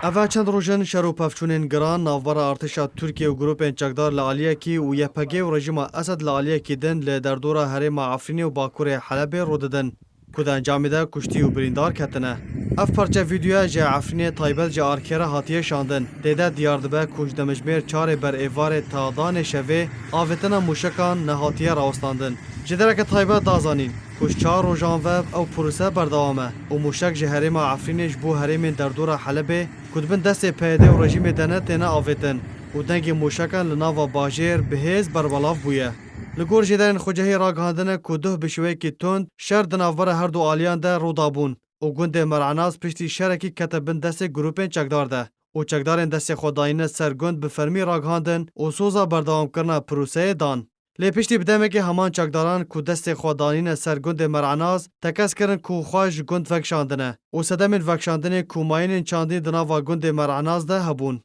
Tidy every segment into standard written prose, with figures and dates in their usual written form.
Ev çend rojan şer û pevçûnên giran navbera artêşa Tirkiye û grûpên çekdar li aliyekî û YPG û rejima Esed li aliyekî din li derdora herêma Efrînê û bakurê Helebê rû didin ku di encamê de kuştî û birîndar ketine. Ev parça vîdyoya ji Efrînê taybet ji Arkêra hatiye şandin. Tê de diyar dibe ku ji demijmêr çarê ber êvarê ta danê şevê avêtina mûşekan nehatiye rawestandin. Ji dereke taybet dazanîn ku ji 4 rojan ve ew prose berdewam e û mûşek ji herêma Efrînê ji bo herêmên derdora Helebê ku dibin destê PYD û rejîmê de ne têne avêtin û dengê mûşekan li nava bajêr bihêz berbelav bûye. Li gor jêderên xwecehî ragihandine ku duh bi şêwekî tund şer di navbera her du aliyan de rûdabûn û gundê Mer'enaz piştî şerekî kete bin destê grûpên çekdar de û çekdarên destê xwe dayîne ser gund bi fermî ragihandin û soza berdewamkirina proseyê dan. Lê piştî bi demekê heman çekdaran ku destê xwe danîne ser gundê Mer'enaz tekez kirin ku xwe ji gund vekşandine û sedemên vekşandinê ku mayînên çandî di nava gundê Mer'enaz de hebûn.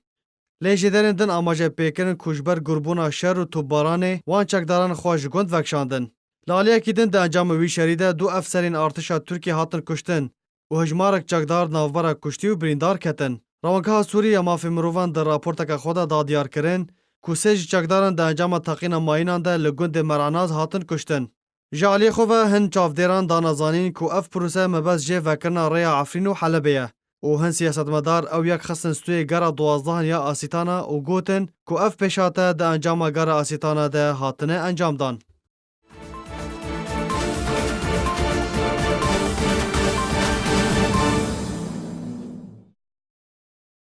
Lê jêderên din amaje pêkirin ku ji ber gurbûna şer û topbaranê wan çekdaran xwe ji gund vekşandin. Li aliyekî din di encama wî şerî de du efserên artêşa Tirkiye hatin kuştin û hejmarek çekdar navbera kuştî û birîndar ketin. Rawanggeha Sûriya Mafê Mirovan di raporteka xwe de dadiyar kirin ku sê ji çekdaran di encama teqîna mayînan de li gundê Mer'enaz hatin kuştin. Ji aliyê xwe ve hin çavdêran danezanîn ku ev prose mebez jê vekirina rêya Efrîn û Helebê ye. û hin siyasetmedar ew yek xistin stûyê gera 12 ya asîtana û gotin ku ev pêşate di encama gera asîtana de hatine encamdan.